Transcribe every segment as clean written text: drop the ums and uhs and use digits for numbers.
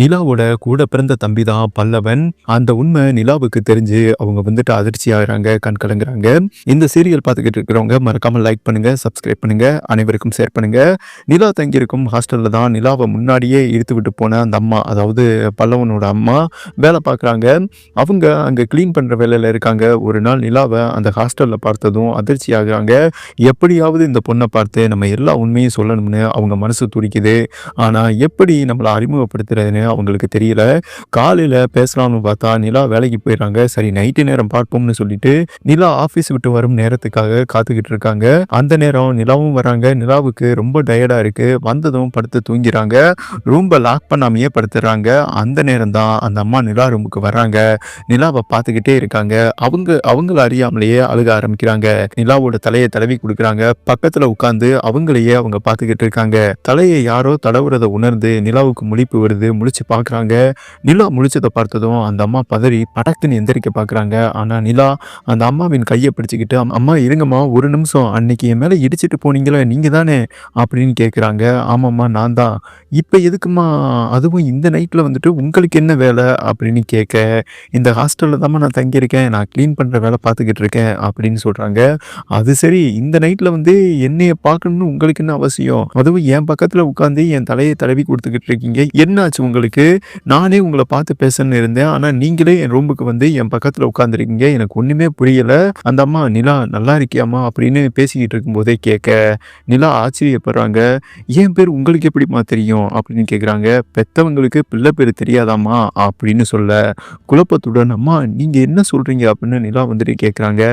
நிலாவோட கூட பிறந்த தம்பி தான் பல்லவன். அந்த உண்மை நிலாவுக்கு தெரிஞ்சு அவங்க வந்துட்டு அதிர்ச்சி ஆகுறாங்க, கண் கலங்குறாங்க. இந்த சீரியல் பார்த்துக்கிட்டு இருக்கிறவங்க மறக்காம லைக் பண்ணுங்க, சப்ஸ்கிரைப் பண்ணுங்க, அனைவருக்கும் ஷேர் பண்ணுங்க. நிலா தங்கியிருக்கும் ஹாஸ்டல்ல தான் நிலாவை முன்னாடியே இழுத்து விட்டு போன அந்த அம்மா, அதாவது பல்லவனோட அம்மா வேலை பார்க்குறாங்க. அவங்க அங்கே க்ளீன் பண்ணுற வேலையில் இருக்காங்க. ஒரு நாள் நிலாவை அந்த ஹாஸ்டலில் பார்த்ததும் அதிர்ச்சி ஆகுறாங்க. எப்படியாவது இந்த பொண்ணை பார்த்து நம்ம எல்லா உண்மையும் சொல்லணும்னு அவங்க மனசு துடிக்குது. ஆனால் எப்படி நம்மளை அறிமுகப்படுத்துறதுன்னு அவங்களுக்கு தெரியல. காலையில் பேசலாம்னு பார்த்தா நிலா வேலைக்கு போயிடுறாங்க. சரி நைட்டு நேரம் பார்ப்போம்னு சொல்லிட்டு நிலா ஆஃபீஸ் விட்டு வரும் நேரத்துக்காக காத்துக்கிட்டு இருக்காங்க. அந்த நேரம் நிலாவும் வராங்க. நிலாவுக்கு ரொம்ப டயர்டாக இருக்குது. வந்ததும் படுத்து தூங்கிறாங்க. ரூம்பை லாக் பண்ணாமையே படுத்துடுறாங்க. அந்த நேரம் தான் அந்த அம்மா நிலா ரூமுக்கு வர்றாங்க. நிலாவை பார்த்துக்கிட்டே இருக்காங்க. அவங்கள அறியாமலேயே அழுக ஆரம்பிக்கிறாங்க. நிலாவோட தலையை தடவி கொடுக்குறாங்க. பக்கத்தில் உட்காந்து அவங்களையே அவங்க பார்த்துக்கிட்டு இருக்காங்க. தலையை யாரோ தடவுறதை உணர்ந்து நிலாவுக்கு முழிப்பு வருது. முழிச்சு பார்க்குறாங்க. நிலா முழிச்சதை பார்த்ததும் அந்த அம்மா பதறி படக்குன்னு எந்திரிக்க பார்க்குறாங்க. ஆனால் நிலா அந்த அம்மாவின் கையை பிடிச்சிக்கிட்டு, அம்மா இருங்கம்மா ஒரு நிமிஷம், அன்னைக்கு என் மேலே இடிச்சிட்டு போனீங்களே நீங்கள் தானே அப்படின்னு கேட்குறாங்க. ஆமாம்மா நான் தான். இப்போ எதுக்குமா, அதுவும் இந்த நைட்டில் வந்துட்டு உங்களுக்கு என்ன வேலை அப்படின்னு கேட்க, இந்த ஹாஸ்டலில் தாம்மா நான் தங்கியிருக்கேன், நான் க்ளீன் பண்ணுற வேலை பார்த்துக்கிட்டு இருக்கேன் அப்படின்னு சொல்கிறாங்க. அது சரி, இந்த நைட்டில் வந்து என்னைய பார்க்கணுன்னு உங்களுக்கு என்ன அவசியம், அதுவும் என் பக்கத்தில் உட்காந்து என் தலையை தடவி கொடுத்துக்கிட்டு இருக்கீங்க, என்னாச்சு உங்களுக்கு, நானே உங்களை பார்த்து பேசணும்னு இருந்தேன், ஆனால் நீங்களே என் ரூமுக்கு வந்து என் பக்கத்தில் உட்காந்துருக்கீங்க, எனக்கு ஒன்றுமே புரியலை. அந்த அம்மா நிலா நல்லா இருக்கியாம்மா அப்படின்னு பேசிக்கிட்டு இருக்கும்போதே கேட்க, நிலா ஆச்சரியப்படுறாங்க. என் பேர் உங்களுக்கு எப்படிம்மா தெரியும் அப்படின்னு கேட்குறாங்க. பெத்தவங்களுக்கு பிள்ளை பேர் தெரியாதாம்மா அப்படின்னு சொல்ல, குழப்பத்துடன் அம்மா நீங்கள் என்ன சொல்கிறீங்க அப்படின்னு நிலா வந்துட்டு கேட்குறாங்க.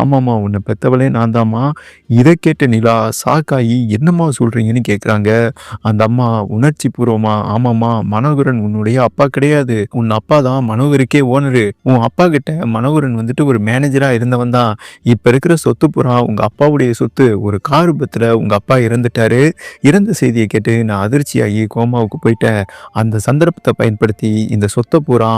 ஆமாம்மா உன்னை பெத்தவளே நான் தாம்மா. இதை கேட்ட நிலா சாக்காயி என்னம்மா சொல்கிறீங்கன்னு கேட்குறாங்க. அந்த அம்மா உணர்ச்சி பூர்வமா, ஆமாம்மா மனோகரன் உன்னுடைய அப்பா கிடையாது, உன் அப்பா தான் மனோகருக்கே ஓனரு, உன் அப்பா கிட்ட மனோகரன் வந்துட்டு ஒரு மேனேஜராக இருந்தவன் தான், இப்போ இருக்கிற சொத்து புறா உங்கள் அப்பாவுடைய சொத்து, ஒரு கார் விபத்தில் உங்கள் அப்பா இறந்துட்டாரு, இறந்த செய்தியை கேட்டு நான் அதிர்ச்சியாகி கோமாவுக்கு போயிட்டேன், அந்த சந்தர்ப்பத்தை பயன்படுத்தி இந்த சொத்தை பூரா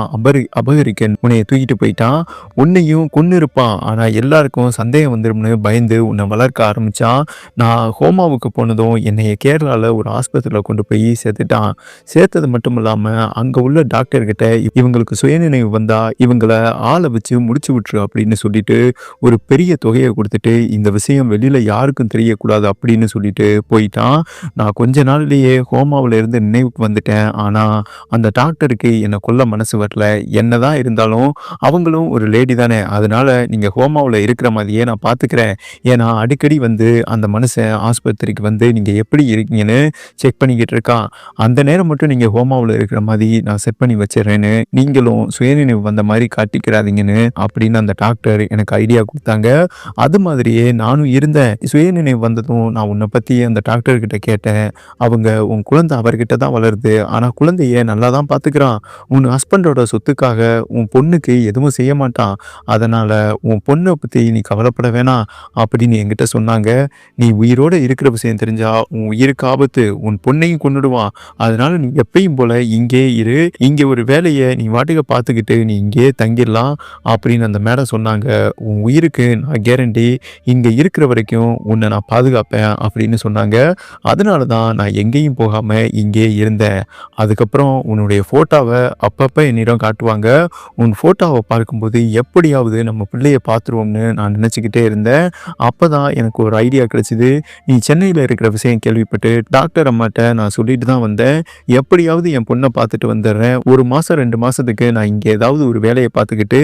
அபகரிக்க உன்னைய தூக்கிட்டு போயிட்டான், உன்னையும் கொன்று இருப்பான், ஆனால் எல்லாருக்கும் சந்தேகம் வந்துடும்னு பயந்து உன்னை வளர்க்க ஆரம்பித்தான், நான் ஹோமாவுக்கு போனதும் என்னைய கேரளாவில் ஒரு ஆஸ்பத்திரியில் கொண்டு போய் சேர்த்துட்டான், சேர்த்தது மட்டும் இல்லாமல் அங்கே உள்ள டாக்டர்கிட்ட இவங்களுக்கு சுயநினைவு வந்தால் இவங்களை ஆளை வச்சு முடிச்சு விட்டுரு அப்படின்னு சொல்லிட்டு ஒரு பெரிய தொகையை கொடுத்துட்டு இந்த விஷயம் வெளியில் யாருக்கும் தெரியக்கூடாது அப்படின்னு சொல்லிட்டு போயிட்டான். நான் கொஞ்ச நாள்லேயே ஹோமாவில் இருந்து நினைவுக்கு வந்துட்டேன். ஆனால் அந்த டாக்டருக்கு என்னை கொல்ல மனசு வரல. என்னதான் இருந்தாலும் அவங்களும் ஒரு லேடி தானே, அதனால நீங்கள் ஹோமாவில் இருக்கிற மாதிரியே நான் பார்த்துக்கிறேன். ஏன்னா அடிக்கடி வந்து அந்த மனுஷன் ஆஸ்பத்திரிக்கு வந்து நீங்கள் எப்படி இருக்கீங்கன்னு செக் பண்ணிக்கிட்டு இருக்கான். அந்த நேரம் மட்டும் நீங்கள் ஹோமாவில் இருக்கிற மாதிரி நான் செட் பண்ணி வச்சிடறேன்னு, நீங்களும் சுயநினைவு வந்த மாதிரி காட்டிக்கிறாதீங்கன்னு அப்படின்னு அந்த டாக்டர் எனக்கு ஐடியா கொடுத்தாங்க. அது மாதிரியே நானும் இருந்தேன். சுயநினைவு வந்ததும் நான் உன்னை பற்றி அந்த டாக்டர்கிட்ட கேட்டேன். அவங்க உன் குழந்தை அவர்கிட்ட தான் வளருது, ஆனால் குழந்தைய நல்லா தான் பார்த்துக்கிறான், உன் ஹஸ்பண்டோட சொத்துக்காக உன் பொண்ணுக்கு எதுவும் செய்ய மாட்டான், அதனால் உன் பொண்ணை பற்றி நீ கவலைப்பட வேணாம் அப்படின்னு என்கிட்ட சொன்னாங்க. நீ உயிரோடு இருக்கிற விஷயம் தெரிஞ்சா உன் உயிருக்கு ஆபத்து, உன் பொண்ணையும் கொன்னுடுவான், அதனால நீ எப்பயும் போல இங்கே இரு, இங்கே ஒரு வேலையை நீ வாட்டுக்க பார்த்துக்கிட்டு நீ இங்கே தங்கிடலாம் அப்படின்னு அந்த மேடம் சொன்னாங்க. உன் உயிருக்கு நான் கேரண்டி, இங்கே இருக்கிற வரைக்கும் உன்னை நான் பாதுகாப்பேன் அப்படின்னு சொன்னாங்க. அதனால தான் நான் எங்கேயும் போகாமல் இங்கே இருந்தேன். அதுக்கப்புறம் உன்னுடைய ஃபோட்டோவை அப்பப்போ என்னிடம் காட்டுவாங்க. உன் ஃபோட்டோவை பார்க்கும்போது எப்படியாவது நம்ம பிள்ளையை பார்த்துருவோம்னு நான் நினச்சிக்கிட்டே இருந்தேன். அப்போ தான் எனக்கு ஒரு ஐடியா கிடைச்சிது. நீ சென்னையில் இருக்கிற விஷயம் கேள்விப்பட்டு டாக்டர் அம்மாட்ட நான் சொல்லிட்டு தான் வந்தேன். எப்படியாவது என் பொண்ணை பார்த்துட்டு வந்துடுறேன். 1 மாதம் 2 மாதத்துக்கு நான் இங்கே ஏதாவது ஒரு வேலையை பார்த்துக்கிட்டு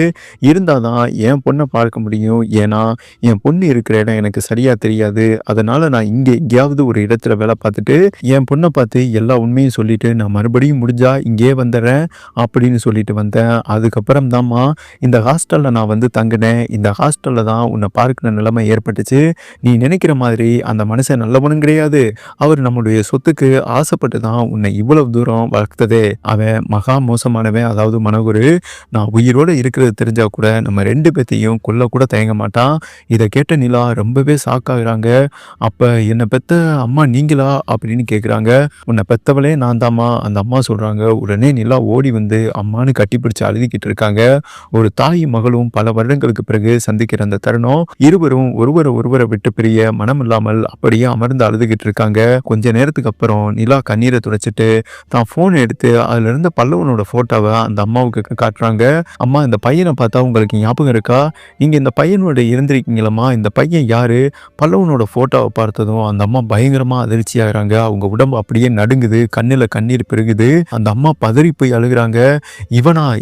இருந்தால் தான் என் பொண்ணை பார்க்க முடியும். ஏன்னா என் பொண்ணு இருக்கிற இடம் எனக்கு சரியாக தெரியாது. அதனால் நான் இங்கே எங்கேயாவது ஒரு இடத்துல வேலை பார்த்துட்டு என் பொண்ணை பார்த்து எல்லா உண்மையும் சொல்லிவிட்டு நான் மறுபடியும் முடிஞ்சா இங்கே வந்துடுறேன் அப்படின்னு சொல்லிட்டு வந்தேன். அதுக்கப்புறம் தான்மா இந்த ஹாஸ்டலில் நான் வந்து தங்கினேன். இந்த ஹாஸ்டலில் தான் உன்னை பார்க்குற நிலைமை ஏற்பட்டுச்சு. நீ நினைக்கிற மாதிரி அந்த மனுஷன் நல்லவனும் கிடையாது. அவர் நம்முடைய சொத்துக்கு ஆசைப்பட்டு தான் உன்னை இவ்வளவு தூரம் வளர்த்ததே. அவன் மகா மோசமானவன், அதாவது மனோகரு. நான் உயிரோடு இருக்கிறது தெரிஞ்சா கூட நம்ம 2 பேத்தையும் கொல்ல கூட தயங்க மாட்டான். இதை கேட்ட நிலா ரொம்பவே ஷாக்காகிறாங்க. அப்போ என்னை பெத்த அம்மா நீங்களா அப்படின்னு கேட்குறாங்க. உன்னை பெத்தவளே நான் தாம்மா அந்த அம்மா சொல்கிறாங்க. உடனே நிலா ஓடி வந்து அம்மானு கட்டிப்பிடிச்சு அழுதிக்கிட்டு இருக்காங்க. ஒரு தாயும் மகளும் பல வருடங்களுக்கு பிறகு சந்திக்கிற அந்த தருணம், இருவரும் ஒருவரை விட்டு பிரிய மனம் இல்லாமல் அப்படியே அமர்ந்து அழுதுகிட்டு இருக்காங்க. கொஞ்ச நேரத்துக்கு அப்புறம் நிலா கண்ணீரை துடைச்சிட்டு தான் போன் எடுத்து அதுல இருந்த பல்லவனோட போட்டோவை அந்த அம்மாவுக்கு காட்டுறாங்க. அம்மா, இந்த பையனை பார்த்தா உங்களுக்கு ஞாபகம் இருக்கா? நீங்க இந்த பையனோட இருந்திருக்கீங்களம்மா? இந்த பையன் யாரு? பல்லவனோட போட்டோவை பார்த்ததும் அந்த அம்மா பயங்கரமா அதிர்ச்சி ஆகுறாங்க. அவங்க உடம்பு அப்படியே நடுங்குது, கண்ணுல கண்ணீர் பெருகுது. அந்த அம்மா பதறி போய் அழுகுறாங்க.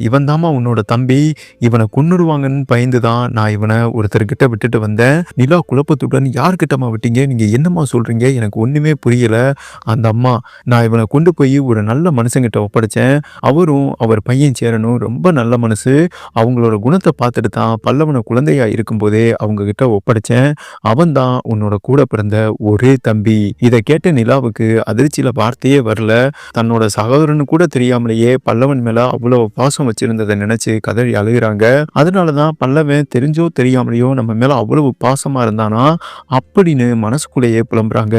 இவன் தாமா உன்னோட தம்பி, இவனை கொன்னுடுவாங்கன்னு பயந்துதான் நான் இவனை ஒருத்தர்கிட்ட விட்டுட்டு வந்தேன். நிலா குழப்பத்துடன், யார்கிட்டமா விட்டீங்க? நீங்க என்னம்மா சொல்றீங்க? எனக்கு ஒண்ணுமே புரியல. அந்த அம்மா, நான் இவனை கொண்டு போய் ஒரு நல்ல மனுஷங்கிட்ட ஒப்படைச்சேன். அவர் பையன் சேரனும் ரொம்ப நல்ல மனசு. அவங்களோட குணத்தை பார்த்துட்டு தான் பல்லவனை குழந்தையா இருக்கும்போதே அவங்க கிட்ட ஒப்படைச்சேன். அவன் தான் உன்னோட கூட பிறந்த ஒரே தம்பி. இதை கேட்ட நிலாவுக்கு அதிர்ச்சியில வார்த்தையே வரல. தன்னோட சகோதரனு கூட தெரியாமலேயே பல்லவன் மேல அவ்வளவு பாசம் வச்சிருந்ததை நினைச்சு கதறி அழுகிறாங்க. அதனாலதான் பல்லவன் தெரிஞ்சோ தெரியாமலேயோ நம்ம மேல அவ்வளவு பாசமா இருந்தானா அப்படின்னு மனசுக்குள்ளேயே புலம்புறாங்க.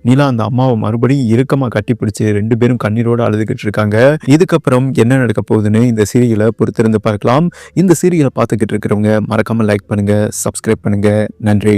நிலா அந்த அம்மாவை மறுபடியும் இறுக்கமா கட்டி பிடிச்சு 2 பேரும் கண்ணீரோடு அழுதுகிட்டு இருக்காங்க. இதுக்கப்புறம் என்ன நடக்க போகுதுன்னு இந்த சீரியலை பொறுத்திருந்து பார்க்கலாம். இந்த சீரியலை பார்த்துக்கிட்டு இருக்கிறவங்க மறக்காம லைக் பண்ணுங்க, சப்ஸ்கிரைப் பண்ணுங்க. நன்றி.